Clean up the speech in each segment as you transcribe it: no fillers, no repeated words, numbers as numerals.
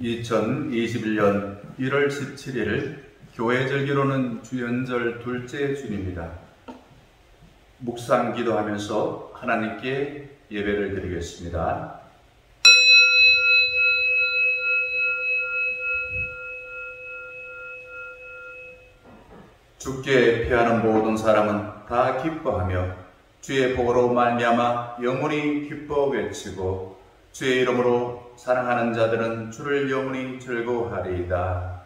2021년 1월 17일 교회 절기로는 주연절 둘째 주일입니다. 묵상 기도하면서 하나님께 예배를 드리겠습니다. 주께 피하는 모든 사람은 다 기뻐하며 주의 복으로 말미암아 영원히 기뻐 외치고 주의 이름으로 사랑하는 자들은 주를 영원히 즐거워하리이다.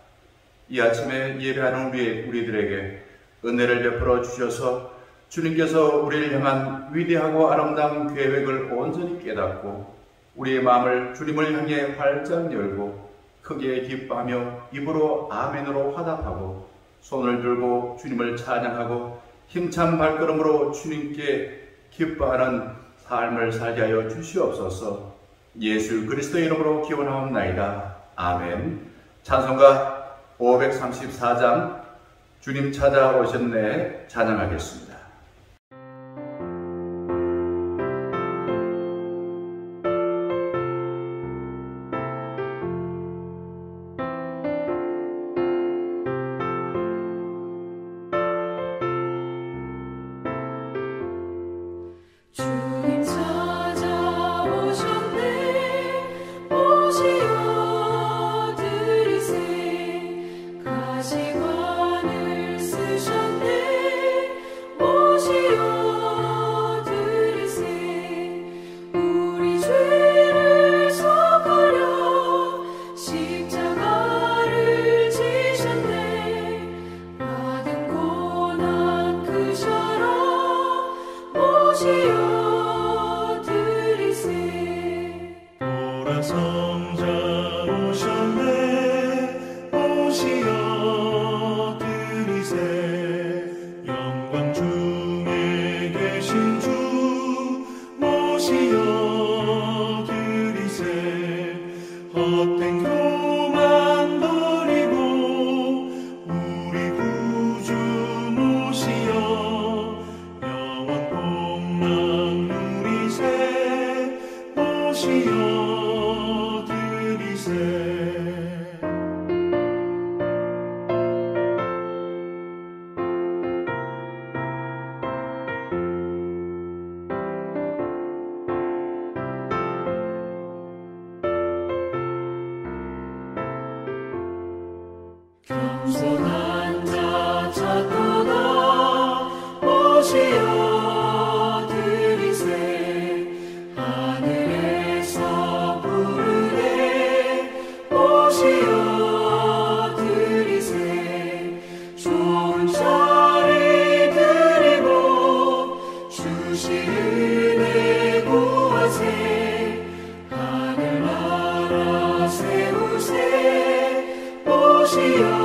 이 아침에 예배하는 우리들에게 은혜를 베풀어 주셔서 주님께서 우리를 향한 위대하고 아름다운 계획을 온전히 깨닫고 우리의 마음을 주님을 향해 활짝 열고 크게 기뻐하며 입으로 아멘으로 화답하고 손을 들고 주님을 찬양하고 힘찬 발걸음으로 주님께 기뻐하는 삶을 살게 하여 주시옵소서. 예수 그리스도의 이름으로 기원하옵나이다. 아멘. 찬송가 534장 주님 찾아오셨네 찬양하겠습니다. 겸손한 자 찾도다 오시어 들이세 하늘에서 부르네 오시어 들이세 좋은 자리 드리고 주시 은혜 구하세 하늘나라 세우세 오시어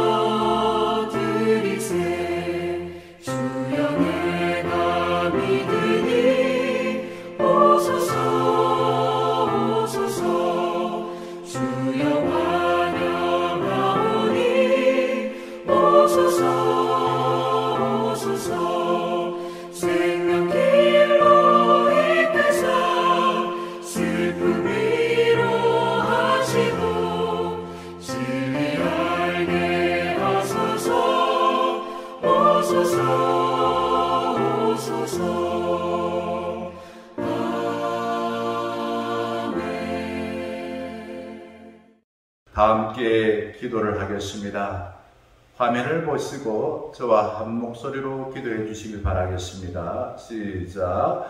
다 함께 기도를 하겠습니다. 화면을 보시고 저와 한 목소리로 기도해 주시길 바라겠습니다. 시작.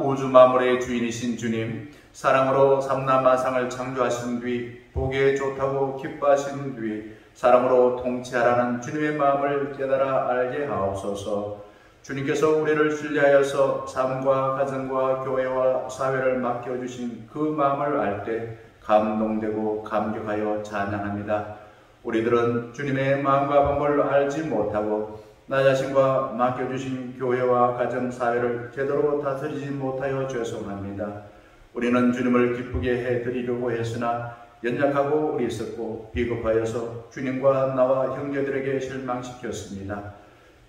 우주 만물의 주인이신 주님, 사랑으로 삼라만상을 창조하신 뒤 보기에 좋다고 기뻐하신 뒤 사랑으로 통치하라는 주님의 마음을 깨달아 알게 하옵소서. 주님께서 우리를 신뢰하여서 삶과 가정과 교회와 사회를 맡겨주신 그 마음을 알 때 감동되고 감격하여 찬양합니다. 우리들은 주님의 마음과 방법을 알지 못하고 나 자신과 맡겨주신 교회와 가정, 사회를 제대로 다스리지 못하여 죄송합니다. 우리는 주님을 기쁘게 해드리려고 했으나 연약하고 어리석고 비겁하여서 주님과 나와 형제들에게 실망시켰습니다.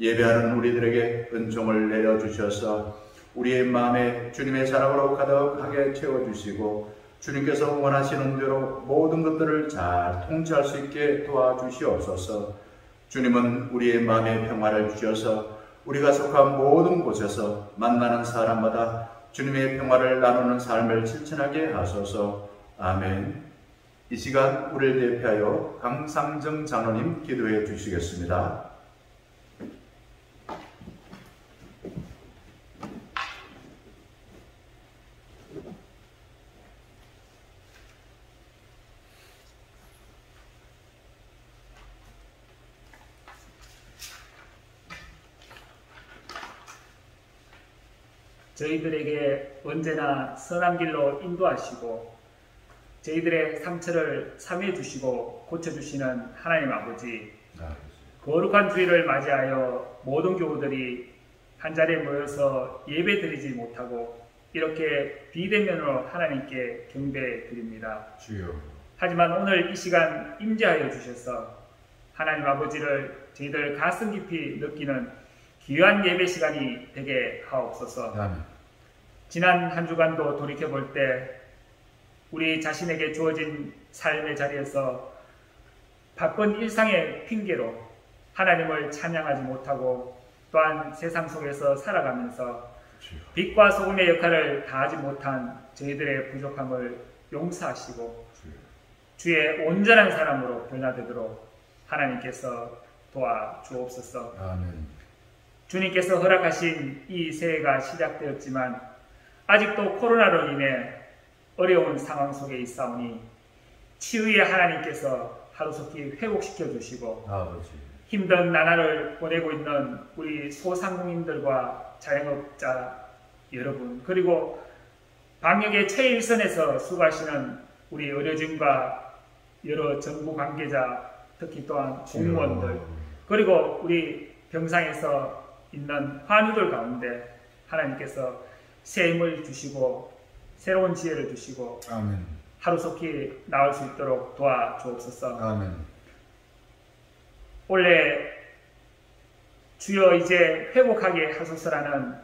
예배하는 우리들에게 은총을 내려주셔서 우리의 마음에 주님의 사랑으로 가득하게 채워주시고 주님께서 원하시는 대로 모든 것들을 잘 통치할 수 있게 도와주시옵소서. 주님은 우리의 마음의 평화를 주셔서 우리가 속한 모든 곳에서 만나는 사람마다 주님의 평화를 나누는 삶을 실천하게 하소서. 아멘. 이 시간 우리를 대표하여 강상정 장로님 기도해 주시겠습니다. 저희들에게 언제나 선한 길로 인도하시고 저희들의 상처를 사매해 주시고 고쳐주시는 하나님 아버지, 거룩한 주일을 맞이하여 모든 교우들이 한자리에 모여서 예배 드리지 못하고 이렇게 비대면으로 하나님께 경배 드립니다. 주여. 하지만 오늘 이 시간 임재하여 주셔서 하나님 아버지를 저희들 가슴 깊이 느끼는 귀한 예배 시간이 되게 하옵소서. 아멘. 지난 한 주간도 돌이켜볼 때 우리 자신에게 주어진 삶의 자리에서 바쁜 일상의 핑계로 하나님을 찬양하지 못하고 또한 세상 속에서 살아가면서 빛과 소금의 역할을 다하지 못한 저희들의 부족함을 용서하시고 주의 온전한 사람으로 변화되도록 하나님께서 도와주옵소서. 아멘. 주님께서 허락하신 이 새해가 시작되었지만 아직도 코로나로 인해 어려운 상황 속에 있사오니 치유의 하나님께서 하루속히 회복시켜 주시고 힘든 나날을 보내고 있는 우리 소상공인들과 자영업자 여러분, 그리고 방역의 최일선에서 수고하시는 우리 의료진과 여러 정부 관계자, 특히 또한 공무원들, 그리고 우리 병상에서 있는 환우들 가운데 하나님께서 새 힘을 주시고 새로운 지혜를 주시고 아멘. 하루속히 나을 수 있도록 도와주옵소서. 아멘. 원래 주여 이제 회복하게 하소서라는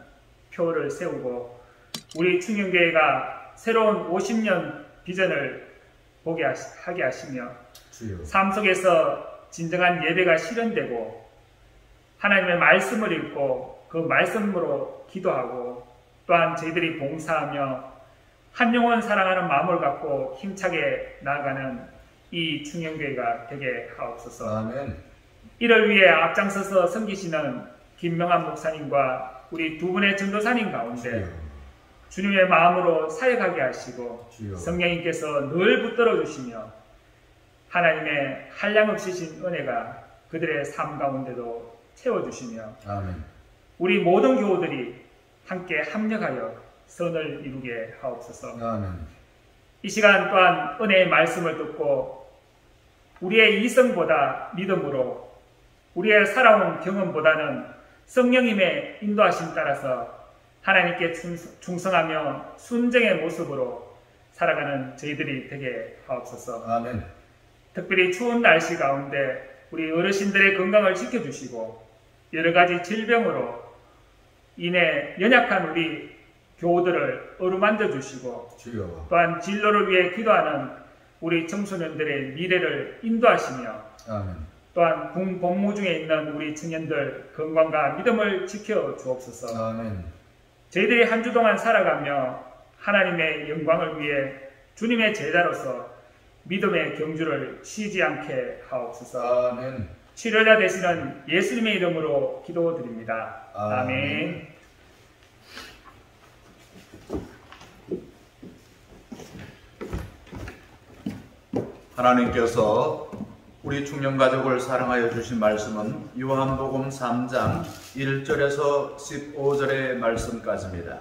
표를 세우고 우리 충영교회가 새로운 50년 비전을 보게 하게 하시며 주여. 삶 속에서 진정한 예배가 실현되고 하나님의 말씀을 읽고 그 말씀으로 기도하고 또한 저희들이 봉사하며 한 영혼 사랑하는 마음을 갖고 힘차게 나아가는 이 충영교회가 되게 하옵소서. 아멘. 이를 위해 앞장서서 섬기시는 김명환 목사님과 우리 두 분의 전도사님 가운데 주님의 마음으로 사역하게 하시고 성령님께서 늘 붙들어 주시며 하나님의 한량없으신 은혜가 그들의 삶 가운데도 채워주시며 아멘. 우리 모든 교우들이 함께 합력하여 선을 이루게 하옵소서. 아멘. 이 시간 또한 은혜의 말씀을 듣고 우리의 이성보다 믿음으로 우리의 살아온 경험보다는 성령님의 인도하심 따라서 하나님께 충성하며 순정의 모습으로 살아가는 저희들이 되게 하옵소서. 아멘. 특별히 추운 날씨 가운데 우리 어르신들의 건강을 지켜주시고 여러가지 질병으로 인해 연약한 우리 교우들을 어루만져 주시고 또한 진로를 위해 기도하는 우리 청소년들의 미래를 인도하시며 아멘. 또한 군 복무 중에 있는 우리 청년들 건강과 믿음을 지켜 주옵소서. 아멘. 저희들이 한 주 동안 살아가며 하나님의 영광을 위해 주님의 제자로서 믿음의 경주를 쉬지 않게 하옵소서. 아멘. 치료자 되시는 예수님의 이름으로 기도드립니다. 아멘. 하나님께서 우리 충령가족을 사랑하여 주신 말씀은 요한복음 3장 1절에서 15절의 말씀까지입니다.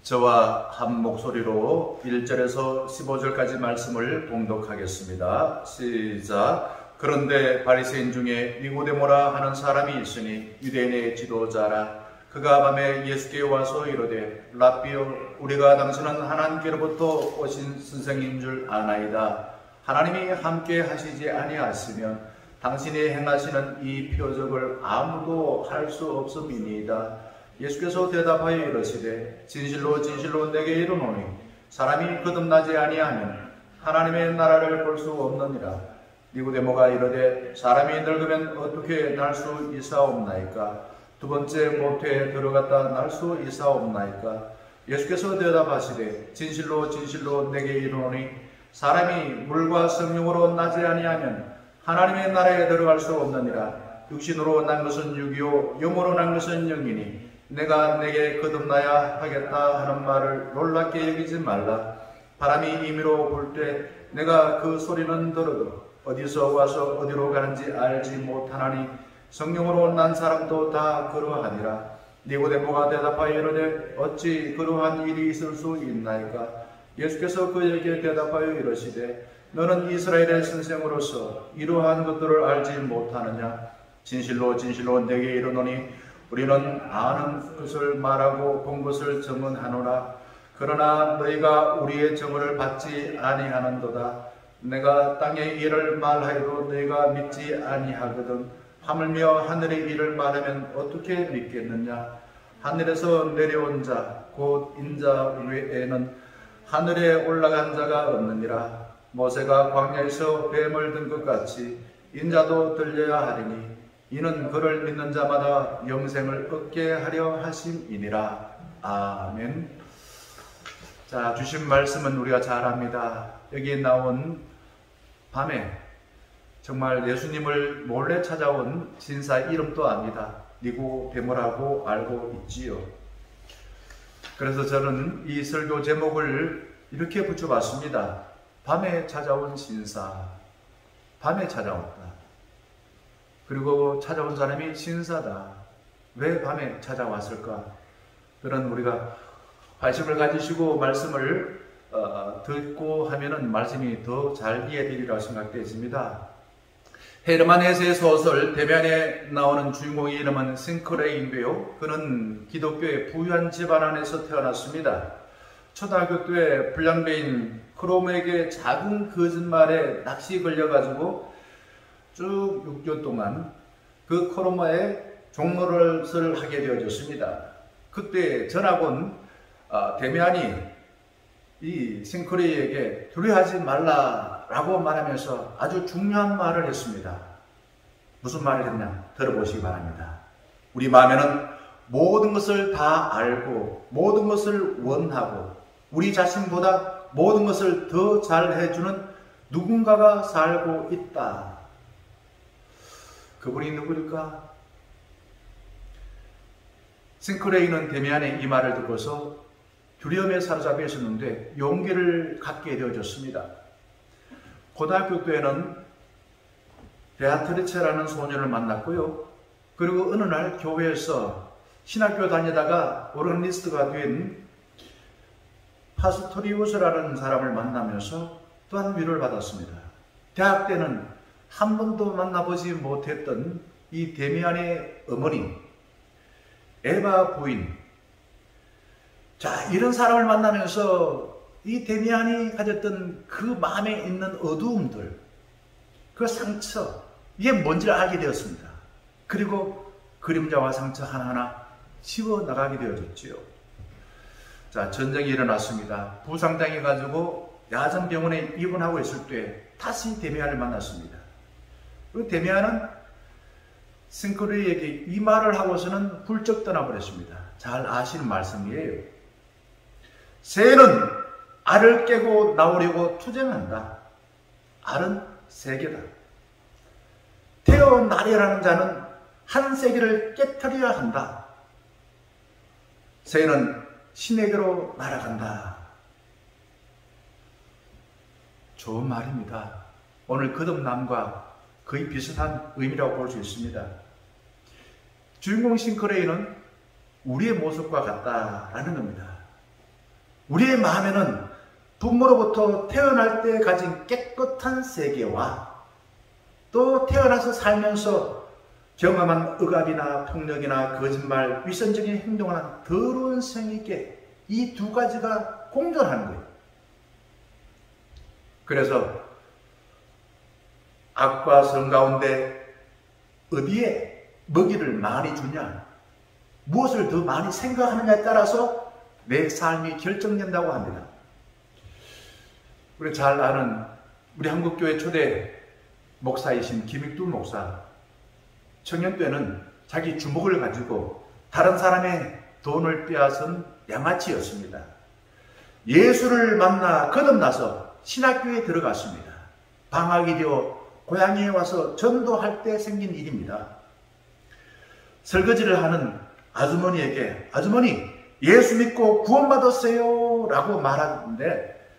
저와 한 목소리로 1절에서 15절까지 말씀을 봉독하겠습니다. 시작. 그런데 바리새인 중에 니고데모라 하는 사람이 있으니 유대인의 지도자라. 그가 밤에 예수께 와서 이르되 랍비여, 우리가 당신은 하나님께로부터 오신 선생인 줄 아나이다. 하나님이 함께 하시지 아니하시면 당신이 행하시는 이 표적을 아무도 할 수 없음이니이다. 예수께서 대답하여 이르시되 진실로 진실로 내게 이르노니 사람이 거듭나지 아니하면 하나님의 나라를 볼 수 없느니라. 니고데모가 이르되 사람이 늙으면 어떻게 날 수 있사옵나이까? 두 번째 모태에 들어갔다 날 수 있사옵나이까? 예수께서 대답하시되 진실로 진실로 내게 이르노니 사람이 물과 성령으로 나지 아니하면 하나님의 나라에 들어갈 수 없느니라. 육신으로 난 것은 육이요 영으로 난 것은 영이니 내가 내게 거듭나야 하겠다 하는 말을 놀랍게 여기지 말라. 바람이 임의로 불 때 내가 그 소리는 들어도 어디서 와서 어디로 가는지 알지 못하나니 성령으로 난 사람도 다 그러하니라. 니고데모가 대답하여 이르되 어찌 그러한 일이 있을 수 있나이까? 예수께서 그에게 대답하여 이르시되 너는 이스라엘의 선생으로서 이러한 것들을 알지 못하느냐? 진실로 진실로 내게 이르노니 우리는 아는 것을 말하고 본 것을 증언하노라. 그러나 너희가 우리의 증언을 받지 아니하는도다. 내가 땅의 일을 말하여도 너희가 믿지 아니하거든. 하물며 하늘의 일을 말하면 어떻게 믿겠느냐? 하늘에서 내려온 자 곧 인자 외에는 하늘에 올라간 자가 없느니라. 모세가 광야에서 뱀을 든 것 같이 인자도 들려야 하리니 이는 그를 믿는 자마다 영생을 얻게 하려 하심이니라. 아멘. 자, 주신 말씀은 우리가 잘 압니다. 여기에 나온 밤에 정말 예수님을 몰래 찾아온 진사 이름도 압니다. 니고데모라고 알고 있지요. 그래서 저는 이 설교 제목을 이렇게 붙여봤습니다. 밤에 찾아온 진사. 밤에 찾아왔다. 그리고 찾아온 사람이 진사다. 왜 밤에 찾아왔을까? 그런 우리가 관심을 가지시고 말씀을 듣고 하면은 말씀이 더 잘 이해되리라고 생각되어집니다. 헤르만 헤세의 소설 데미안에 나오는 주인공의 이름은 싱크레이인데요. 그는 기독교의 부유한 집안 안에서 태어났습니다. 초등학교 때 불량배인 크롬에게 작은 거짓말에 낚시 걸려가지고 쭉 6개월 동안 그 크롬의 종로를 하게 되어졌습니다. 그때 전학온 데미안이 이 싱크레이에게 두려워하지 말라라고 말하면서 아주 중요한 말을 했습니다. 무슨 말을 했냐? 들어보시기 바랍니다. 우리 마음에는 모든 것을 다 알고 모든 것을 원하고 우리 자신보다 모든 것을 더 잘해주는 누군가가 살고 있다. 그분이 누구일까? 싱크레이는 데미안의 이 말을 듣고서 두려움에 사로잡혀 있었는데 용기를 갖게 되어졌습니다. 고등학교 때에는 베아트리체라는 소년을 만났고요. 그리고 어느 날 교회에서 신학교 다니다가 오르니스트가 된 파스토리우스라는 사람을 만나면서 또한 위로를 받았습니다. 대학 때는 한 번도 만나보지 못했던 이 데미안의 어머니, 에바 부인. 자, 이런 사람을 만나면서 이 데미안이 가졌던 그 마음에 있는 어두움들, 그 상처, 이게 뭔지를 알게 되었습니다. 그리고 그림자와 상처 하나하나 지워나가게 되어졌지요. 자, 전쟁이 일어났습니다. 부상당해가지고 야전병원에 입원하고 있을 때 다시 데미안을 만났습니다. 그 데미안은 싱크레이에게 이 말을 하고서는 훌쩍 떠나버렸습니다. 잘 아시는 말씀이에요. 새는 알을 깨고 나오려고 투쟁한다. 알은 세계다. 태어나려는 자는 한 세계를 깨트려야 한다. 새는 신에게로 날아간다. 좋은 말입니다. 오늘 거듭남과 거의 비슷한 의미라고 볼 수 있습니다. 주인공 싱크레이는 우리의 모습과 같다라는 겁니다. 우리의 마음에는 부모로부터 태어날 때 가진 깨끗한 세계와 또 태어나서 살면서 경험한 억압이나 폭력이나 거짓말, 위선적인 행동을 한 더러운 생에게 이 두 가지가 공존하는 거예요. 그래서 악과 성 가운데 어디에 먹이를 많이 주냐? 무엇을 더 많이 생각하느냐에 따라서 내 삶이 결정된다고 합니다. 우리 잘 아는 우리 한국교회 초대 목사이신 김익두 목사, 청년 때는 자기 주먹을 가지고 다른 사람의 돈을 빼앗은 양아치였습니다. 예수를 만나 거듭나서 신학교에 들어갔습니다. 방학이 되어 고향에 와서 전도할 때 생긴 일입니다. 설거지를 하는 아주머니에게 아주머니 예수 믿고 구원받았어요 라고 말하는데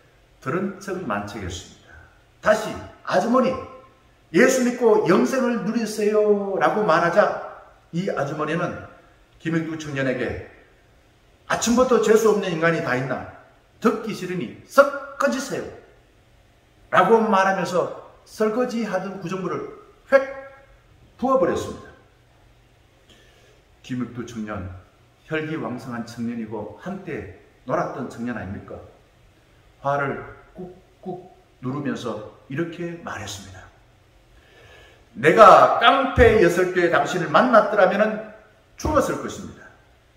들은 척 만척했습니다. 다시 아주머니 예수 믿고 영생을 누리세요 라고 말하자 이 아주머니는 김익두 청년에게 아침부터 재수 없는 인간이 다 있나 듣기 싫으니 썩 꺼지세요 라고 말하면서 설거지 하던 구정물을 획 부어버렸습니다. 김익두 청년, 혈기왕성한 청년이고 한때 놀았던 청년 아닙니까? 화를 꾹꾹 누르면서 이렇게 말했습니다. 내가 깡패였을 때 당신을 만났더라면 죽었을 것입니다.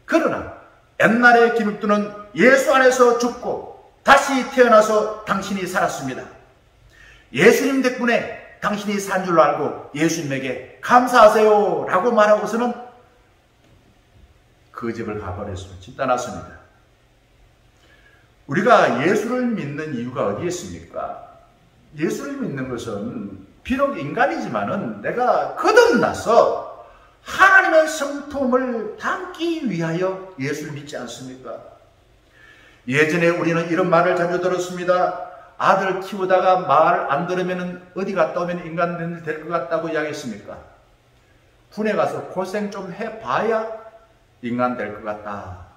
그러나 옛날에 김익두는 예수 안에서 죽고 다시 태어나서 당신이 살았습니다. 예수님 덕분에 당신이 산 줄로 알고 예수님에게 감사하세요 라고 말하고서는 그 집을 가버렸습니다. 집 떠났습니다. 우리가 예수를 믿는 이유가 어디에 있습니까? 예수를 믿는 것은 비록 인간이지만은 내가 거듭나서 하나님의 성품을 담기 위하여 예수를 믿지 않습니까? 예전에 우리는 이런 말을 자주 들었습니다. 아들 키우다가 말 안 들으면 어디 갔다 오면 인간 될 것 같다고 이야기했습니까? 군에 가서 고생 좀 해봐야 인간 될 것 같다.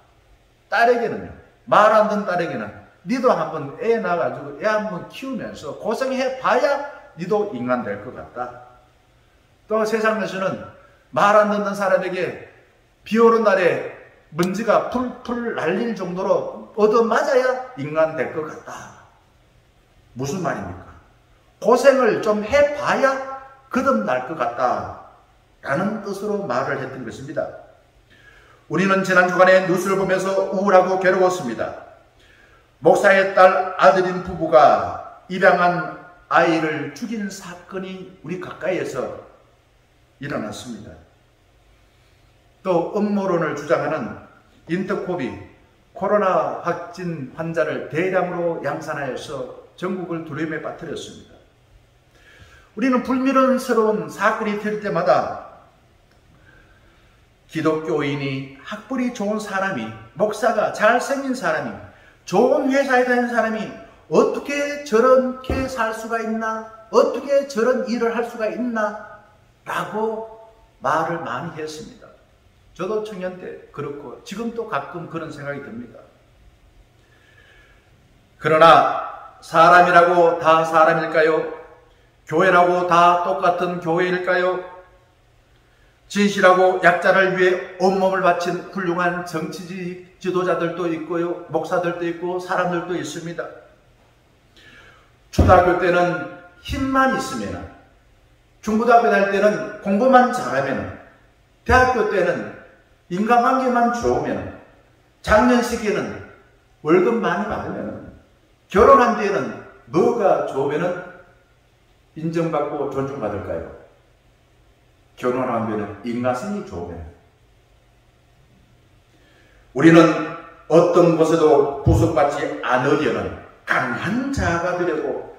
딸에게는요, 말 안 듣는 딸에게는 니도 한번 애 낳아가지고 애 한번 키우면서 고생해봐야 니도 인간 될 것 같다. 또 세상에서는 말 안 듣는 사람에게 비 오는 날에 먼지가 풀풀 날릴 정도로 얻어맞아야 인간 될 것 같다. 무슨 말입니까? 고생을 좀 해봐야 거듭날 것 같다 라는 뜻으로 말을 했던 것입니다. 우리는 지난 주간에 뉴스를 보면서 우울하고 괴로웠습니다. 목사의 딸 아들인 부부가 입양한 아이를 죽인 사건이 우리 가까이에서 일어났습니다. 또 음모론을 주장하는 인터콥이 코로나 확진 환자를 대량으로 양산하여서 전국을 두려움에 빠뜨렸습니다. 우리는 불미스러운 사건이 터질 때마다 기독교인이 학벌이 좋은 사람이, 목사가 잘생긴 사람이, 좋은 회사에 다니는 사람이 어떻게 저렇게 살 수가 있나? 어떻게 저런 일을 할 수가 있나? 라고 말을 많이 했습니다. 저도 청년 때 그렇고 지금도 가끔 그런 생각이 듭니다. 그러나 사람이라고 다 사람일까요? 교회라고 다 똑같은 교회일까요? 진실하고 약자를 위해 온몸을 바친 훌륭한 정치 지도자들도 있고요, 목사들도 있고 사람들도 있습니다. 초등학교 때는 힘만 있으면, 중고등학교 다닐 때는 공부만 잘하면, 대학교 때는 인간관계만 좋으면, 장년 시기에는 월급 많이 받으면, 결혼한 뒤에는 뭐가 좋으면 인정받고 존중받을까요? 결혼한 뒤에는 인간성이 좋으면. 우리는 어떤 것에도 구속받지 않으려는 강한 자가 되려고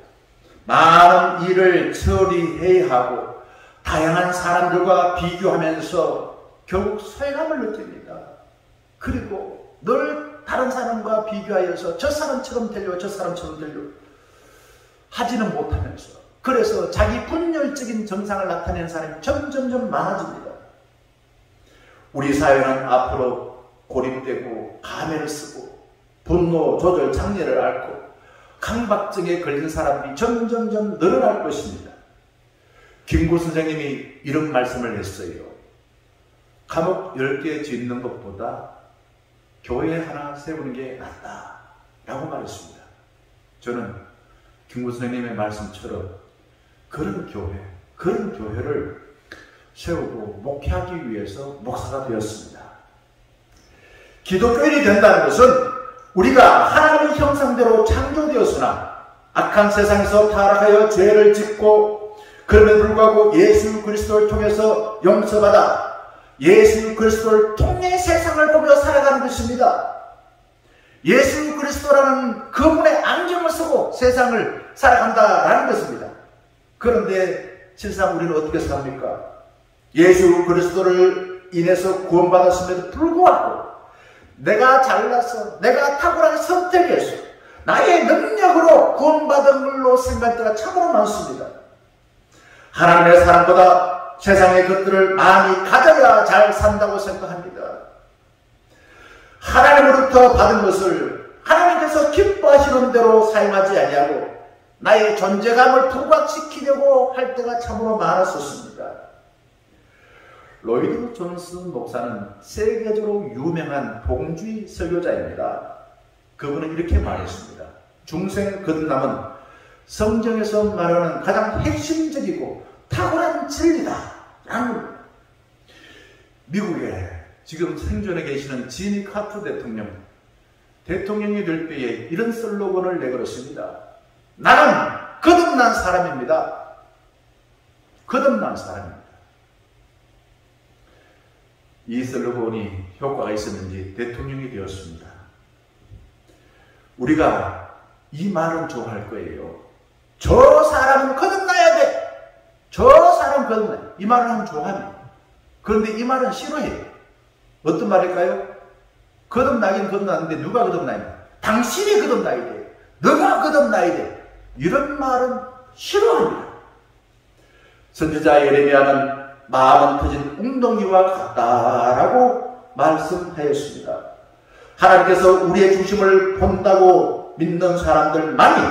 많은 일을 처리해야 하고 다양한 사람들과 비교하면서 결국 소외감을 느낍니다. 그리고 늘 다른 사람과 비교하여서 저 사람처럼 되려 저 사람처럼 되려 하지는 못하면서, 그래서 자기 분열적인 정상을 나타내는 사람이 점점점 많아집니다. 우리 사회는 앞으로 고립되고 가면을 쓰고 분노 조절 장애를 앓고 강박증에 걸린 사람들이 점점점 늘어날 것입니다. 김구 선생님이 이런 말씀을 했어요. 감옥 10개 짓는 것보다 교회 하나 세우는 게 낫다 라고 말했습니다. 저는 김구 선생님의 말씀처럼 그런 교회를 세우고 목회하기 위해서 목사가 되었습니다. 기독교인이 된다는 것은 우리가 하나님의 형상대로 창조되었으나 악한 세상에서 타락하여 죄를 짓고 그럼에도 불구하고 예수 그리스도를 통해서 용서받아 예수 그리스도를 통해 세상을 보며 살아가는 것입니다. 예수 그리스도라는 그분의 안경을 쓰고 세상을 살아간다라는 것입니다. 그런데 실상 우리는 어떻게 삽니까? 예수 그리스도를 인해서 구원받았음에도 불구하고 내가 잘나서 내가 탁월하게 선택해서 나의 능력으로 구원받은 걸로 생각할 때가 참으로 많습니다. 하나님의 사랑보다 세상의 것들을 많이 가져야 잘 산다고 생각합니다. 하나님으로부터 받은 것을 하나님께서 기뻐하시는 대로 사용하지 아니하고 나의 존재감을 부각시키려고 할 때가 참으로 많았었습니다. 로이드 존스 목사는 세계적으로 유명한 복음주의 설교자입니다. 그분은 이렇게 말했습니다. 중생 거듭남은 성경에서 말하는 가장 핵심적이고 탁월한 진리다 라는 겁니다. 미국에 지금 생존해 계시는 지미 카터 대통령이 될 때에 이런 슬로건을 내걸었습니다. 나는 거듭난 사람입니다. 거듭난 사람입니다. 이 슬로건이 효과가 있었는지 대통령이 되었습니다. 우리가 이 말은 좋아할 거예요. 저 사람은 거듭나야 돼. 저 사람 거듭나야 돼. 이 말을 하면 좋아합니다. 그런데 이 말은 싫어해요. 어떤 말일까요? 거듭나긴 거듭나는데 누가 거듭나야 돼? 당신이 거듭나야 돼. 너가 거듭나야 돼. 이런 말은 싫어합니다. 선지자 예레미야는 마음은 터진 웅덩이와 같다라고 말씀하였습니다. 하나님께서 우리의 중심을 본다고 믿는 사람들만이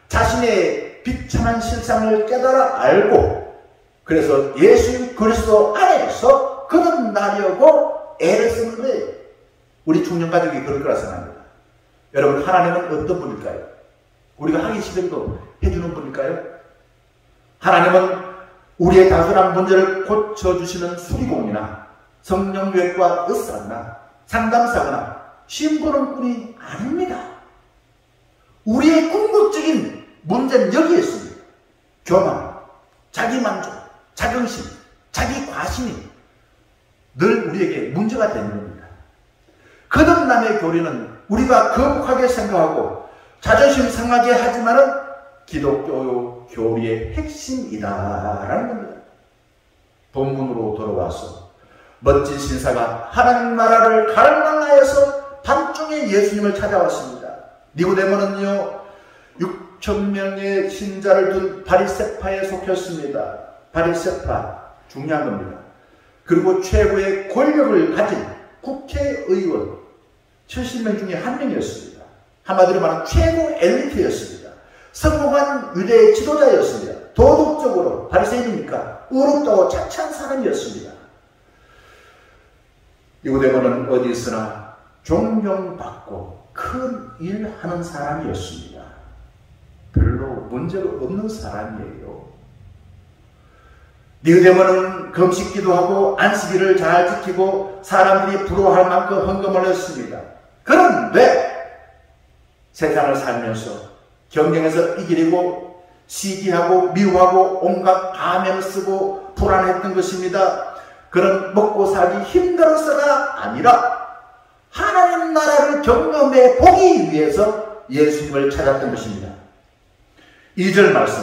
자신의 비참한 실상을 깨달아 알고 그래서 예수 그리스도 안에서 거듭나려고 애를 쓰는데 우리 중년가족이 그럴 거라 생각합니다. 여러분, 하나님은 어떤 분일까요? 우리가 하기 싫은 거 해주는 분일까요? 하나님은 우리의 단순한 문제를 고쳐주시는 수리공이나 성령교육과 의사나 상담사거나 신부는 분이 아닙니다. 우리의 궁극적인 문제는 여기에 있습니다. 교만, 자기만족, 자긍심, 자기 과신이 늘 우리에게 문제가 되는 겁니다. 거듭남의 교리는 우리가 거북하게 생각하고 자존심 상하게 하지만은 기독교 교리의 핵심이다라는 겁니다. 본문으로 돌아와서 멋진 신사가 하나님 나라를 갈망하여서 밤중에 예수님을 찾아왔습니다. 니고데모는요 6,000명의 신자를 둔 바리새파에 속했습니다. 바리새파 중요한 겁니다. 그리고 최고의 권력을 가진 국회의원 70명 중에 한 명이었습니다. 한마디로 말하면 최고 엘리트였습니다. 성공한 유대의 지도자였습니다. 도덕적으로 바리새인이니까 의롭다고 자찬 사람이었습니다. 니고데모는 어디 있으나 존경받고 큰 일하는 사람이었습니다. 별로 문제가 없는 사람이에요. 니고데모는 금식기도 하고 안식일을 잘 지키고 사람들이 부러워할 만큼 헌금을 했습니다. 그런데 세상을 살면서 경쟁에서 이기려고 시기하고 미워하고 온갖 가면을 쓰고 불안했던 것입니다. 그런 먹고 살기 힘들어서가 아니라 하나님 나라를 경험해 보기 위해서 예수님을 찾았던 것입니다. 2절 말씀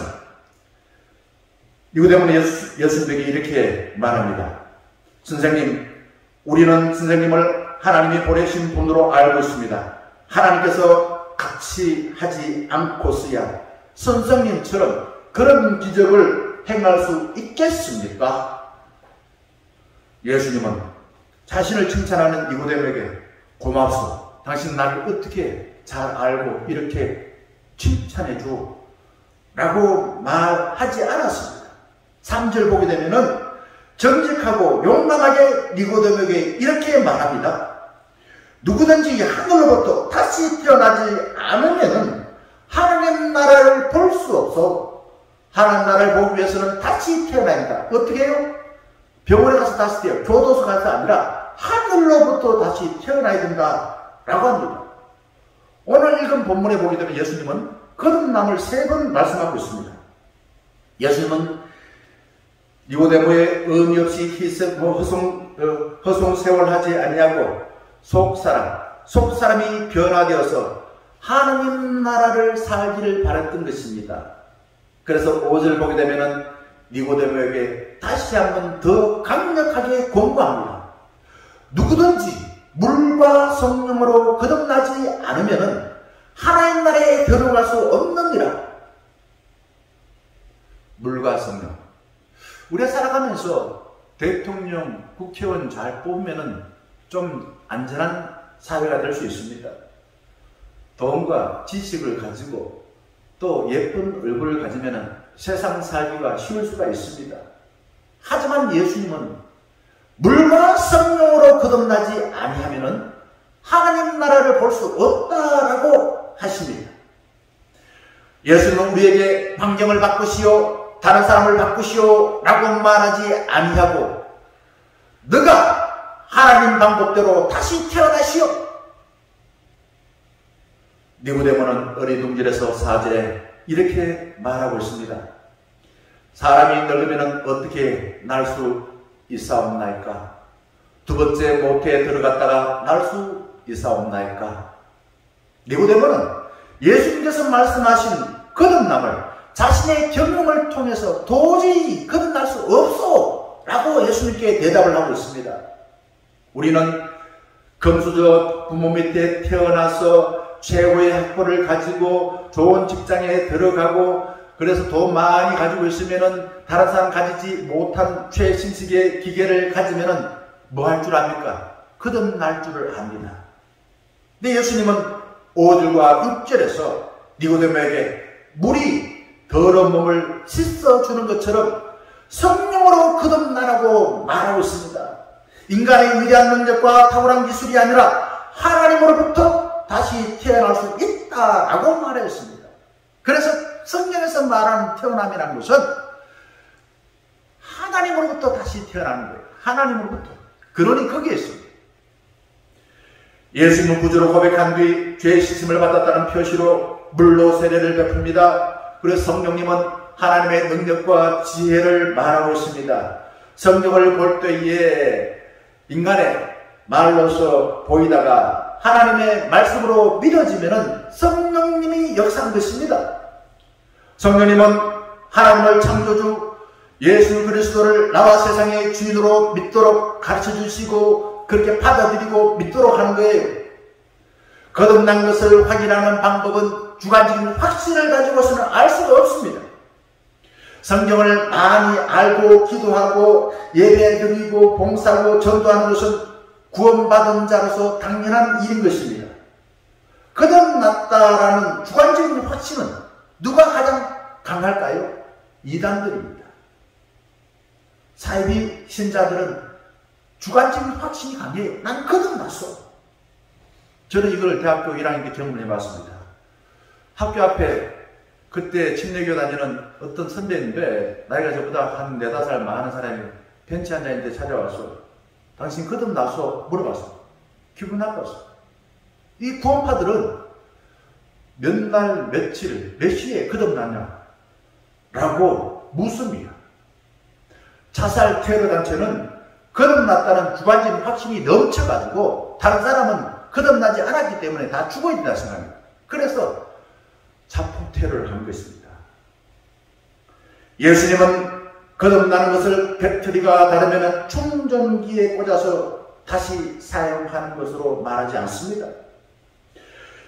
니고데모는 예수님에게 이렇게 말합니다. 선생님, 우리는 선생님을 하나님이 보내신 분으로 알고 있습니다. 하나님께서 같이 하지 않고서야 선생님처럼 그런 기적을 행할 수 있겠습니까? 예수님은 자신을 칭찬하는 니고데모에게 고맙소. 당신 나를 어떻게 잘 알고 이렇게 칭찬해 줘. 라고 말하지 않았습니다. 3절 보게 되면은 정직하고 용감하게 니고데모에게 이렇게 말합니다. 누구든지 하늘로부터 다시 태어나지 않으면은 하나님 나라를 볼 수 없어. 하나님 나라를 보기 위해서는 다시 태어나야 한다. 어떻게 해요? 병원에 가서 다시 태어, 교도소 가서 아니라 하늘로부터 다시 태어나야 된다라고 합니다. 오늘 읽은 본문에 보게 되면 예수님은 거듭남을 3번 말씀하고 있습니다. 예수님은 니고데모의 의미 없이 허송세월하지 아니하고 속사람이 변화되어서 하나님 나라를 살기를 바랐던 것입니다. 그래서 5절 보게 되면은 니고데모에게 다시 한번 더 강력하게 권고합니다. 누구든지 물과 성령으로 거듭나지 않으면은 하나님 나라에 들어갈 수 없느니라. 물과 성령. 우리가 살아가면서 대통령, 국회의원 잘 뽑으면은 좀 안전한 사회가 될 수 있습니다. 돈과 지식을 가지고 또 예쁜 얼굴을 가지면은 세상 살기가 쉬울 수가 있습니다. 하지만 예수님은 물과 성령으로 거듭나지 아니하면은 하나님 나라를 볼 수 없다라고 하십니다. 예수님은 우리에게 환경을 바꾸시오, 다른 사람을 바꾸시오 라고 말하지 아니하고 너가 하나님 방법대로 다시 태어나시오. 니고데모는 어리둥절해서 4절에 이렇게 말하고 있습니다. 사람이 늙으면 어떻게 날 수 있사옵나이까? 두 번째 모태에 들어갔다가 날 수 있사옵나이까? 니고데모는 예수님께서 말씀하신 거듭남을 자신의 경험을 통해서 도저히 거듭날 수 없소 라고 예수님께 대답을 하고 있습니다. 우리는 금수저 부모 밑에 태어나서 최고의 학벌을 가지고 좋은 직장에 들어가고 그래서 돈 많이 가지고 있으면은 다른 사람 가지지 못한 최신식의 기계를 가지면은 뭐 할 줄 압니까? 거듭날 줄을 압니다. 근데 예수님은 5절과 6절에서 니고데모에게 물이 더러운 몸을 씻어주는 것처럼 성령으로 거듭나라고 말하고 있습니다. 인간의 위대한 능력과 탁월한 기술이 아니라 하나님으로부터 다시 태어날 수 있다라고 말했습니다. 그래서 성경에서 말하는 태어남이라는 것은 하나님으로부터 다시 태어나는 거예요. 하나님으로부터. 그러니 거기에 있습니다. 예수님은 구주로 고백한 뒤 죄의 씻음을 받았다는 표시로 물로 세례를 베풉니다. 그래서 성령님은 하나님의 능력과 지혜를 말하고 있습니다. 성경을 볼 때에 인간의 말로서 보이다가 하나님의 말씀으로 믿어지면은 성령님이 역사한 것입니다. 성령님은 하나님을 창조주 예수 그리스도를 나와 세상의 주인으로 믿도록 가르쳐 주시고 그렇게 받아들이고 믿도록 하는 거예요. 거듭난 것을 확인하는 방법은 주관적인 확신을 가지고서는 알 수가 없습니다. 성경을 많이 알고 기도하고 예배드리고 봉사하고 전도하는 것은 구원받은 자로서 당연한 일인 것입니다. 거듭났다라는 주관적인 확신은 누가 가장 강할까요? 이단들입니다. 사이비 신자들은 주관적인 확신이 강해요. 난 거듭났어. 저는 이걸 대학교 1학년 때 경험을 해봤습니다. 학교 앞에 그때 침례교 다니는 어떤 선배인데 나이가 저보다 한 4-5살 많은 사람이 벤치 앉아있는데 찾아와서 당신 거듭났어? 물어봤어. 기분 나빴어. 이 구원파들은 몇 날, 며칠, 몇 시에 거듭났냐? 라고 묻습니다. 자살 테러 단체는 거듭났다는 주관적인 확신이 넘쳐가지고 다른 사람은 거듭나지 않았기 때문에 다 죽어야 된다 생각합니다. 그래서 자폭 테러를 한 것입니다. 예수님은 거듭나는 것을 배터리가 다르면 충전기에 꽂아서 다시 사용하는 것으로 말하지 않습니다.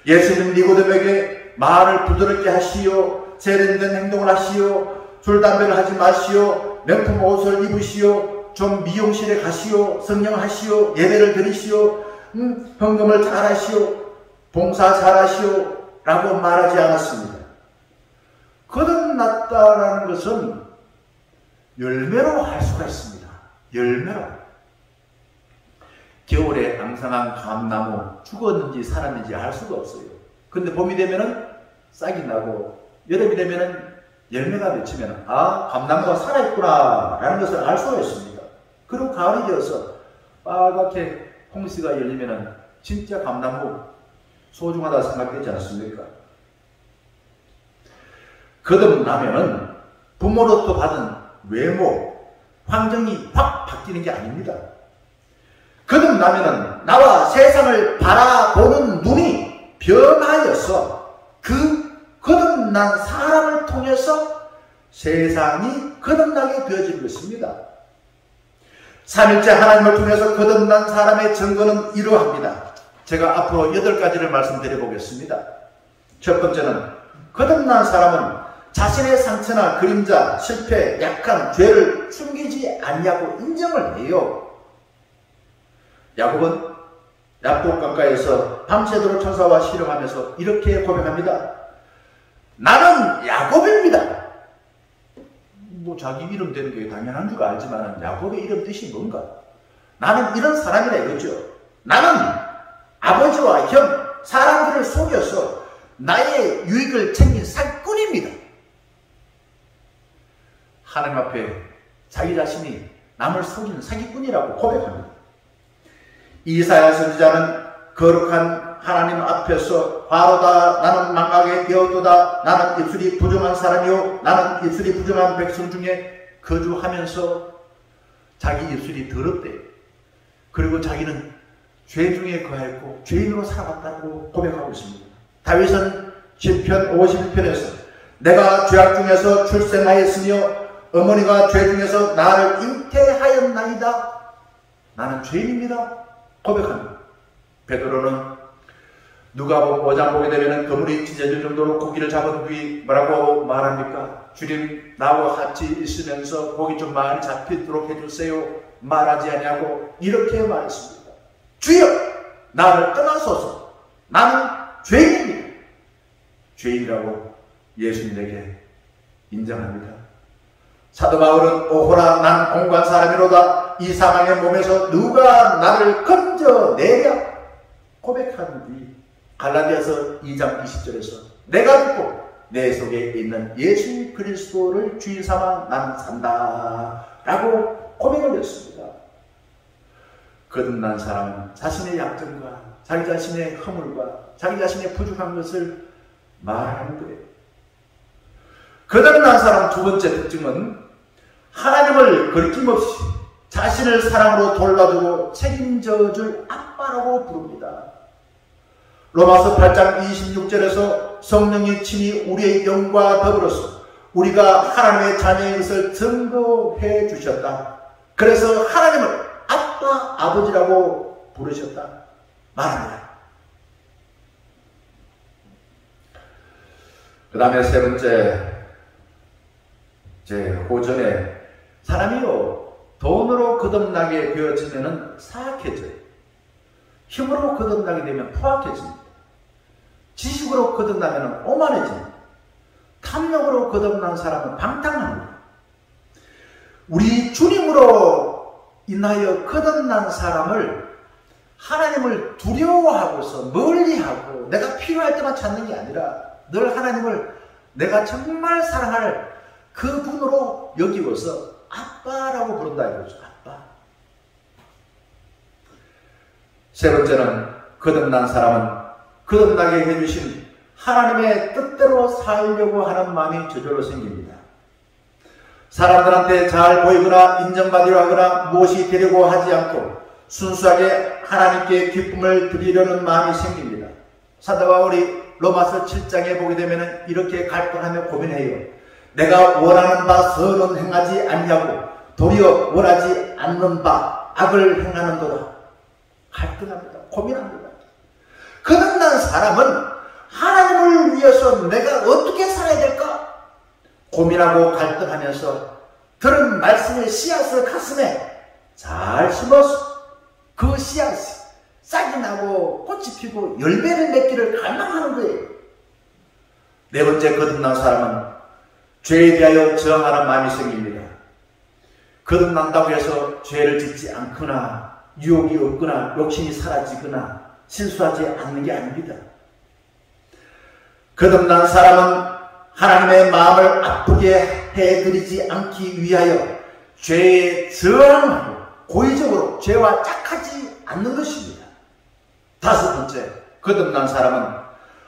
예수님 니고데모에게 말을 부드럽게 하시오, 세련된 행동을 하시오, 술, 담배를 하지 마시오, 명품 옷을 입으시오, 좀 미용실에 가시오, 성령하시오, 예배를 드리시오, 헌금을 잘하시오, 봉사 잘하시오 라고 말하지 않았습니다. 거듭났다라는 것은 열매로 할 수가 있습니다. 열매로. 겨울에 앙상한 감나무 죽었는지 살았는지 알 수가 없어요. 근데 봄이 되면은 싹이 나고 여름이 되면은 열매가 맺히면 아 감나무가 살아있구나 라는 것을 알 수가 있습니다. 그리고 가을이 되어서 빨갛게 홍시가 열리면 진짜 감나무 소중하다 생각되지 않습니까? 거듭나면은 부모로부터 받은 외모, 환경이 확 바뀌는 게 아닙니다. 거듭나면은 나와 세상을 바라보는 눈이 변하여서 그 거듭난 사람을 통해서 세상이 거듭나게 되어질 것입니다. 삼일째 하나님을 통해서 거듭난 사람의 증거는 이러합니다. 제가 앞으로 8가지를 말씀드려 보겠습니다. 첫 번째는 거듭난 사람은 자신의 상처나 그림자, 실패, 약한 죄를 숨기지 아니하고 인정을 해요. 야곱은 야곱 강가에서 밤새도록 천사와 씨름하면서 이렇게 고백합니다. 나는 야곱입니다. 뭐 자기 이름 되는 게 당연한 줄 알지만 야곱의 이름 뜻이 뭔가? 나는 이런 사람이라 이거죠. 나는 아버지와 형, 사람들을 속여서 나의 유익을 챙긴 사기꾼입니다. 하나님 앞에 자기 자신이 남을 속이는 사기꾼이라고 고백합니다. 이사야 선지자는 거룩한 하나님 앞에서 화로다 나는 망하게 되었도다 나는 입술이 부정한 사람이요 나는 입술이 부정한 백성 중에 거주하면서 자기 입술이 더럽대. 그리고 자기는 죄 중에 거하였고 죄인으로 살아갔다고 고백하고 있습니다. 다윗은 시편 51편에서 내가 죄악 중에서 출생하였으며 어머니가 죄 중에서 나를 잉태하였나이다. 나는 죄인입니다. 고백합니다. 베드로는 누가복음 5장 보게 되면 그물이 찢어질 정도로 고기를 잡은 뒤 뭐라고 말합니까? 주님 나와 같이 있으면서 고기 좀 많이 잡히도록 해주세요. 말하지 아니하고 이렇게 말했습니다. 주여 나를 떠나소서. 나는 죄인입니다. 죄인이라고 예수님에게 인정합니다. 사도 바울은 오호라 난 공고한 사람이로다 이 사망의 몸에서 누가 나를 건져내랴 고백한 뒤 갈라디아서 2장 20절에서 내가 믿고 내 속에 있는 예수 그리스도를 주인 삼아 나는 산다 라고 고백을 했습니다. 거듭난 사람은 자신의 약점과 자기 자신의 허물과 자기 자신의 부족한 것을 말하는 거예요. 거듭난 사람 두 번째 특징은 하나님을 거리낌없이 자신을 사랑으로 돌봐주고 책임져 줄 아빠라고 부릅니다. 로마서 8장 26절에서 성령이 친히 우리의 영과 더불어서 우리가 하나님의 자녀인 것을 증거해 주셨다. 그래서 하나님을 아빠, 아버지라고 부르셨다 말합니다. 그 다음에 세 번째, 제 호전에 사람이요 돈으로 거듭나게 되어지면 사악해져요. 힘으로 거듭나게 되면 포악해집니다. 지식으로 거듭나면 오만해집니다. 탐욕으로 거듭난 사람은 방탕합니다. 우리 주님으로 인하여 거듭난 사람을 하나님을 두려워하고서 멀리하고 내가 필요할 때만 찾는 게 아니라 늘 하나님을 내가 정말 사랑할 그 분으로 여기고서 아빠라고 부른다 이거죠. 아빠. 세 번째는 거듭난 사람은 거듭나게 해주신 하나님의 뜻대로 살려고 하는 마음이 저절로 생깁니다. 사람들한테 잘 보이거나 인정받으려 하거나 무엇이 되려고 하지 않고 순수하게 하나님께 기쁨을 드리려는 마음이 생깁니다. 사도 바울이 로마서 7장에 보게 되면 이렇게 갈등하며 고민해요. 내가 원하는 바 선은 행하지 아니하고 도리어 원하지 않는 바 악을 행하는도다. 갈등합니다. 고민합니다. 거듭난 사람은 하나님을 위해서 내가 어떻게 살아야 될까? 고민하고 갈등하면서 들은 말씀의 씨앗을 가슴에 잘 심어서 그 씨앗이 싹이 나고 꽃이 피고 열매를 맺기를 갈망하는 거예요. 네 번째 거듭난 사람은 죄에 대하여 저항하는 마음이 생깁니다. 거듭난다고 해서 죄를 짓지 않거나 유혹이 없거나 욕심이 사라지거나 실수하지 않는 게 아닙니다. 거듭난 사람은 하나님의 마음을 아프게 해드리지 않기 위하여 죄에 저항하고 죄와 짝하지 않는 것입니다. 다섯 번째, 거듭난 사람은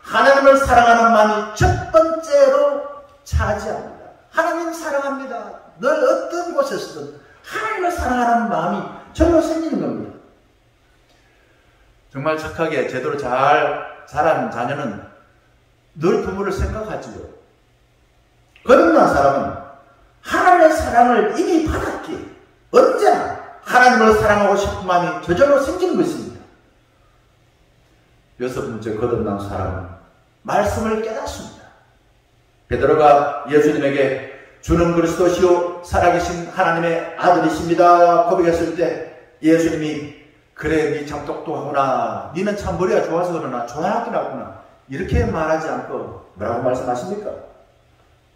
하나님을 사랑하는 마음이 첫 번째로 차지합니다. 하나님 사랑합니다. 늘 어떤 곳에서든 하나님을 사랑하는 마음이 절로 생기는 겁니다. 정말 착하게 제대로 잘 자란 자녀는 늘 부모를 생각하지요. 거듭난 사람은 하나님의 사랑을 이미 받았기에 언제나 하나님을 사랑하고 싶은 마음이 저절로 생기는 것입니다. 여섯 번째, 거듭난 사람은 말씀을 깨닫습니다. 베드로가 예수님에게 주는 그리스도시요 살아계신 하나님의 아들이십니다 고백했을 때 예수님이 그래 니 참 똑똑하구나, 니는 참 머리가 좋아서 그러나 좋아하긴 하구나 이렇게 말하지 않고 뭐라고 말씀하십니까?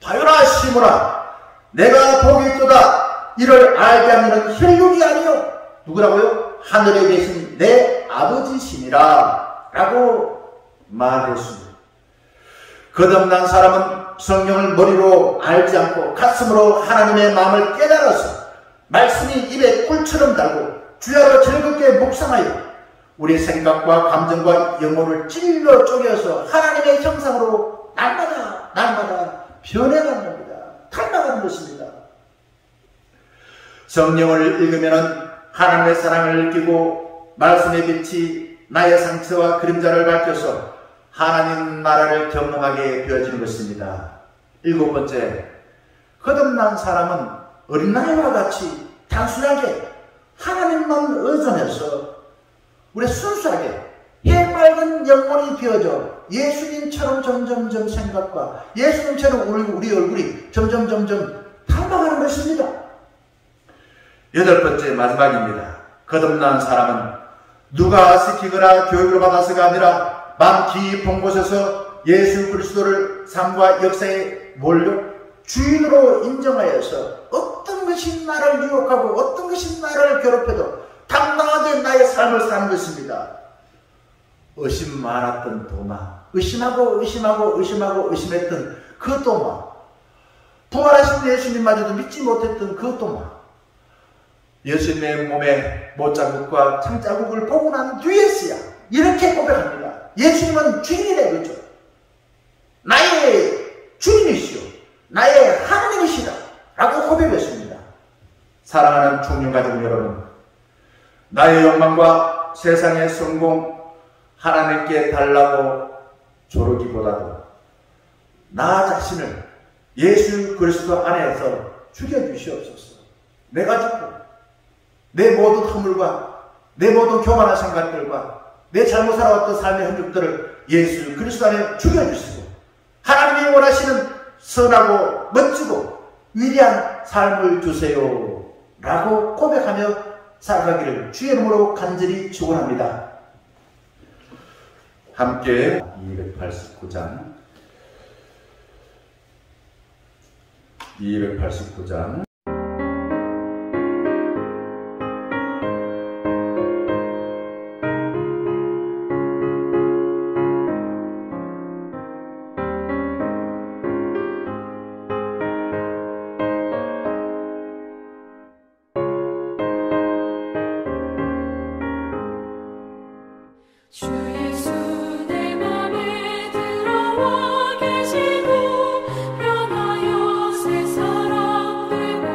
바요라 시모라 내가 복이 있도다 이를 알게 하는 혈육이 아니요 누구라고요? 하늘에 계신 내 아버지시니라 라고 말했습니다. 거듭난 사람은 성령을 머리로 알지 않고 가슴으로 하나님의 마음을 깨달아서 말씀이 입에 꿀처럼 달고 주야로 즐겁게 묵상하여 우리 생각과 감정과 영혼을 찔러 쪼개서 하나님의 형상으로 날마다 변해가는 겁니다. 닮아가는 것입니다. 성령을 읽으면 하나님의 사랑을 느끼고 말씀의 빛이 나의 상처와 그림자를 밝혀서 하나님 나라를 경험하게 되어지는 것입니다. 일곱 번째, 거듭난 사람은 어린아이와 같이 단순하게 하나님만 의존해서 우리 순수하게 해맑은 영혼이 되어져 예수님처럼 점점점 생각과 예수님처럼 우리 얼굴이 점점 닮아가는 것입니다. 여덟 번째, 마지막입니다. 거듭난 사람은 누가 시키거나 교육을 받아서가 아니라 마음 깊은 곳에서 예수 그리스도를 삶과 역사에 몰려 주인으로 인정하여서 어떤 것이 나를 유혹하고 어떤 것이 나를 괴롭혀도 당당하게 나의 삶을 사는 것입니다. 의심 많았던 도마, 의심했던 그 도마, 부활하신 예수님마저도 믿지 못했던 그 도마, 예수님의 몸에 못자국과 창자국을 보고 난 뒤에서야 이렇게 고백합니다. 예수님은 주인이래, 그죠? 나의 주인이시오, 나의 하나님이시다 라고 고백했습니다. 사랑하는 청년가족 여러분, 나의 욕망과 세상의 성공 하나님께 달라고 조르기보다도 나 자신을 예수 그리스도 안에서 죽여주시옵소서. 내가 죽고 내 모든 허물과 내 모든 교만한 생각들과 내 잘못 살아왔던 삶의 흔적들을 예수 그리스도 안에 죽여주시고 하나님이 원하시는 선하고 멋지고 위대한 삶을 주세요 라고 고백하며 살아가기를 주의 이름으로 간절히 축원합니다. 함께 289장 주 예수 내 맘에 들어와 계시고 변하여 새 사람 되고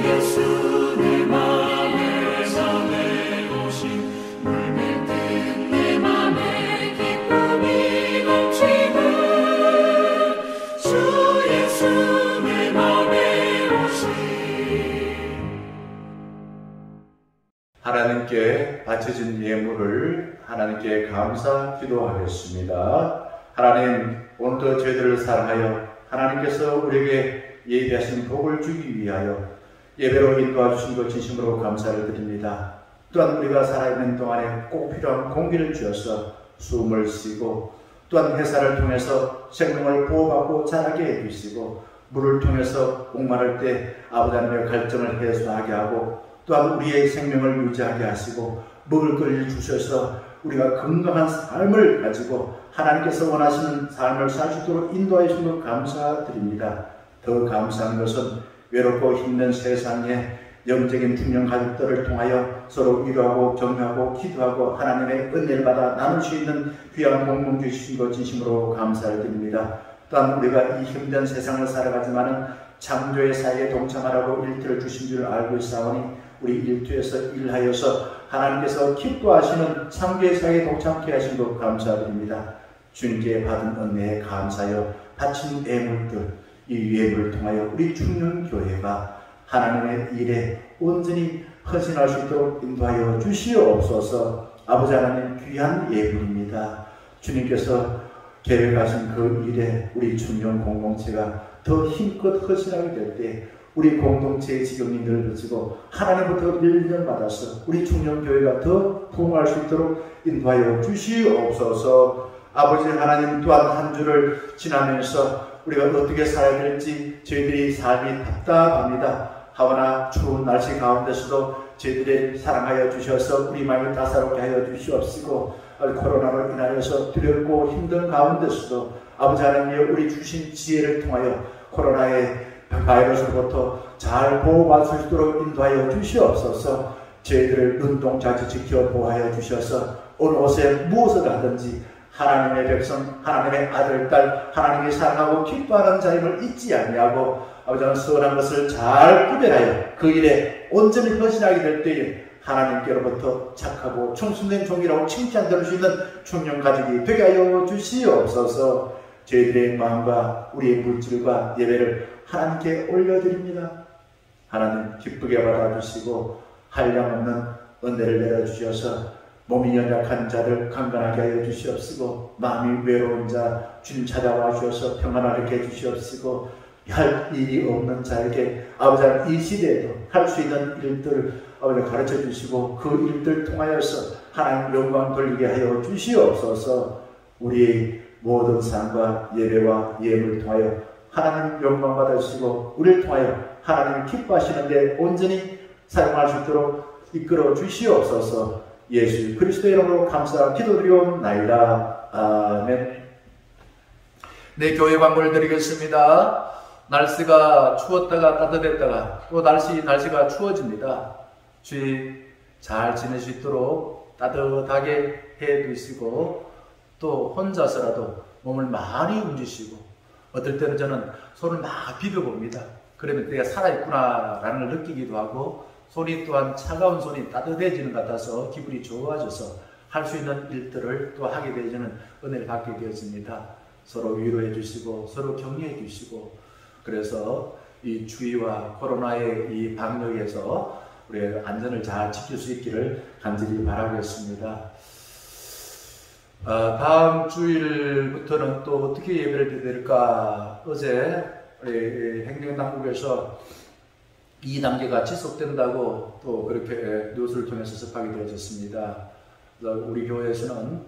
예수 내 맘에 오신 물밀 듯 내 맘에 기쁨이 넘치는 주 예수 내 맘에 오신 하나님께 바쳐진 예물을 하나님께 감사 기도하겠습니다. 하나님, 오늘도 저희들을 사랑하여 하나님께서 우리에게 예비하신 복을 주기 위하여 예배로 인도해 주신 것 진심으로 감사를 드립니다. 또한 우리가 살아있는 동안에 꼭 필요한 공기를 주어서 숨을 쉬고, 또한 햇살을 통해서 생명을 보호받고 자라게 해주시고, 물을 통해서 목마를 때 아버지 하나님의 갈증을 해소하게 하고, 또한 우리의 생명을 유지하게 하시고, 먹을 것을 주셔서 우리가 건강한 삶을 가지고 하나님께서 원하시는 삶을 살 수 있도록 인도해 주신 것 감사드립니다. 더 감사한 것은 외롭고 힘든 세상에 영적인 중년 가족들을 통하여 서로 위로하고 격려하고 기도하고 하나님의 은혜를 받아 나눌 수 있는 귀한 공동 주신 것 진심으로 감사를 드립니다. 또한 우리가 이 힘든 세상을 살아가지만은 창조의 사이에 동참하라고 일터를 주신 줄 알고 있사오니 우리 일터에서 일하여서 하나님께서 기뻐하시는 창조의 사이에 동참케 하신 것 감사드립니다. 주님께 받은 은혜에 감사하여 바친 예물들, 이 예물을 통하여 우리 충년교회가 하나님의 일에 온전히 헌신할 수 있도록 인도하여 주시옵소서. 아버지 하나님, 귀한 예물입니다. 주님께서 계획하신 그 일에 우리 충년 공동체가 더 힘껏 헌신하게 될 때 우리 공동체의 지경이 넓어지고 하나님부터 밀면 받아서 우리 충년교회가 더 부흥할 수 있도록 인도하여 주시옵소서. 아버지 하나님, 또한 한 주를 지나면서 우리가 어떻게 살아야 될지 저희들이 삶이 답답합니다. 하오나 추운 날씨 가운데서도 저희들을 사랑하여 주셔서 우리 마음을 따사롭게 하여 주시옵시고, 코로나로 인하여서 두렵고 힘든 가운데서도 아버지 하나님, 우리 주신 지혜를 통하여 코로나의 바이러스로부터 잘 보호받을 수 있도록 인도하여 주시옵소서. 저희들을 눈동자같이 지켜 보호하여 주셔서 어느 곳에 무엇을 하든지 하나님의 백성, 하나님의 아들, 딸, 하나님이 사랑하고 기뻐하는 자임을 잊지 아니하고 아버지는 선한 것을 잘 구별하여 그 일에 온전히 헌신하게 될 때에 하나님께로부터 착하고 충성된 종이라고 칭찬 들을 수 있는 충년 가족이 되게 하여 주시옵소서. 저희들의 마음과 우리의 물질과 예배를 하나님께 올려드립니다. 하나님 기쁘게 받아주시고 한량없는 은혜를 내려주셔서 몸이 연약한 자들 강건하게 하여 주시옵시고, 마음이 외로운 자 주님 찾아와 주셔서 평안하게 해주시옵시고, 할 일이 없는 자에게 아버지 이 시대에도 할 수 있는 일들을 아버지 가르쳐 주시고 그 일들 통하여서 하나님 영광 돌리게 하여 주시옵소서. 우리의 모든 삶과 예배와 예물을 통하여 하나님 영광 받으시고 우리를 통하여 하나님 기뻐하시는데 온전히 사용할 수 있도록 이끌어 주시옵소서. 예수 그리스도의 이름으로 감사 기도드리옵나이다. 아멘. 네, 교회 광고를 드리겠습니다. 날씨가 추웠다가 따뜻했다가 또 날씨가 추워집니다. 주의 잘 지낼 수 있도록 따뜻하게 해 두시고, 또 혼자서라도 몸을 많이 움직이시고, 어떨 때는 저는 손을 막 비벼봅니다. 그러면 내가 살아있구나라는 걸 느끼기도 하고, 손이 또한 차가운 손이 따뜻해지는 것 같아서 기분이 좋아져서 할 수 있는 일들을 또 하게 되는 은혜를 받게 되었습니다. 서로 위로해 주시고 서로 격려해 주시고, 그래서 이 주의와 코로나의 이 방역에서 우리의 안전을 잘 지킬 수 있기를 간절히 바라겠습니다. 다음 주일부터는 또 어떻게 예배를 드려야 될까? 어제 행정당국에서 2단계가 지속된다고 또 그렇게 뉴스를 통해서 접하게 되어졌습니다. 우리 교회에서는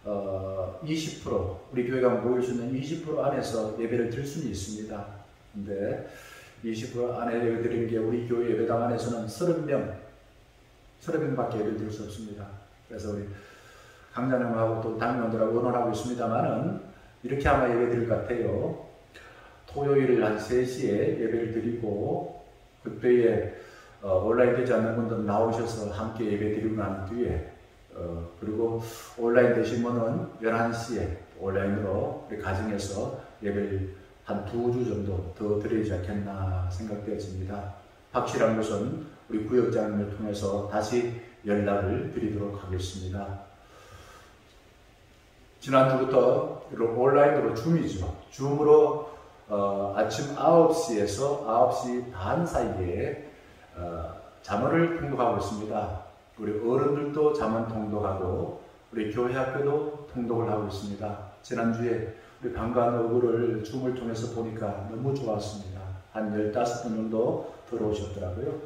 20% 우리 교회가 모일 수 있는 20% 안에서 예배를 드릴 수는 있습니다. 근데 20% 안에 예배 드리는 게 우리 교회 예배당 안에서는 30명밖에 예배를 드릴 수 없습니다. 그래서 우리 강자님하고 또 당원들하고 의논하고 있습니다만은 이렇게 아마 예배 드릴 것 같아요. 토요일 한 3시에 예배를 드리고, 그때에 온라인 되지 않는 분들 나오셔서 함께 예배 드리고 난 뒤에 그리고 온라인 되신 분은 11시에 온라인으로 우리 가정에서 예배를 한 2주 정도 더 드리지 않겠나 생각되어집니다. 확실한 것은 우리 구역장님을 통해서 다시 연락을 드리도록 하겠습니다. 지난주부터 온라인으로 줌이죠. 줌으로 아침 9시에서 9시 반 사이에 잠언을 통독하고 있습니다. 우리 어른들도 잠언 통독하고 우리 교회 학교도 통독을 하고 있습니다. 지난주에 우리 강간 얼굴을 줌을 통해서 보니까 너무 좋았습니다. 한 15분 정도 들어오셨더라고요.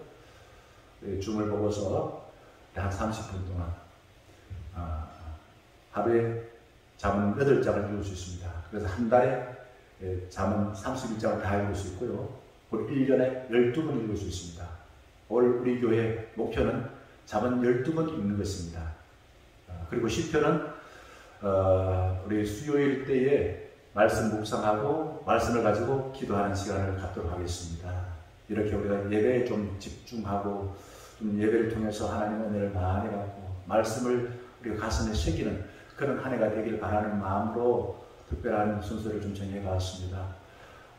줌을 보고서 한 30분 동안 하루에 잠언 8장을 읽을 수 있습니다. 그래서 한 달에 잠언 31장을 다 읽을 수 있고요. 올 1년에 12번 읽을 수 있습니다. 올 우리 교회 목표는 잠언 12번 읽는 것입니다. 그리고 시편은 우리 수요일 때에 말씀 묵상하고 말씀을 가지고 기도하는 시간을 갖도록 하겠습니다. 이렇게 우리가 예배에 좀 집중하고 좀 예배를 통해서 하나님의 은혜를 많이 받고 말씀을 우리가 가슴에 새기는 그런 한 해가 되길 바라는 마음으로 특별한 순서를 좀 정해봤습니다.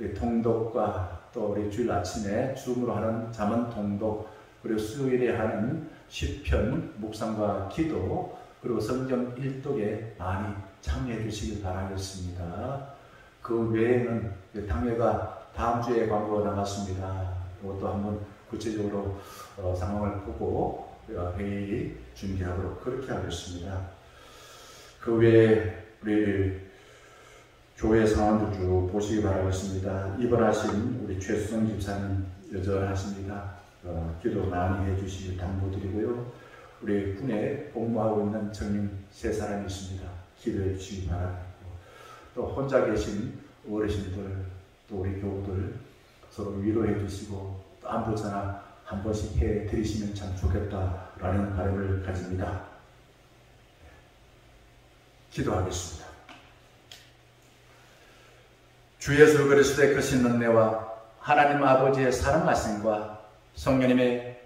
우리 통독과 또 우리 주일 아침에 줌으로 하는 잠언 통독, 그리고 수요일에 하는 시편 묵상과 기도, 그리고 성경 일독에 많이 참여해 주시길 바라겠습니다. 그 외에는 당회가 다음 주에 광고가 나갔습니다. 이것도 한번 구체적으로 상황을 보고 회의 준비하도록 그렇게 하겠습니다. 그 외에 우리 교회 상황도 쭉 보시기 바라겠습니다. 입원하신 우리 최수성 집사님 여전하십니다. 기도 많이 해주시길 당부드리고요. 우리 군에 복무하고 있는 청년 3사람이 있습니다. 기도해 주시기 바랍니다. 또 혼자 계신 어르신들, 또 우리 교우들 서로 위로해 주시고 또 안부 전화 한 번씩 해 드리시면 참 좋겠다라는 바람을 가집니다. 기도하겠습니다. 주 예수 그리스도의 크신 은혜와 하나님 아버지의 사랑하심과 성령님의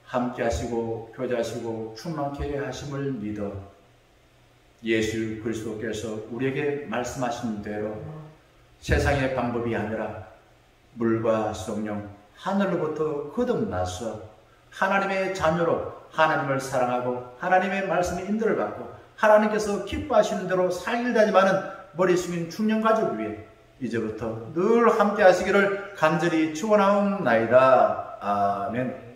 함께 하시고 교제하시고 충만케 하심을 믿어 예수 그리스도께서 우리에게 말씀하신 대로 세상의 방법이 아니라 물과 성령 하늘로부터 거듭나서 하나님의 자녀로 하나님을 사랑하고 하나님의 말씀의 인도를 받고 하나님께서 기뻐하시는 대로 살다지만은 머리 숙인 중년 가족 위에 이제부터 늘 함께 하시기를 간절히 축원하옵나이다. 아멘.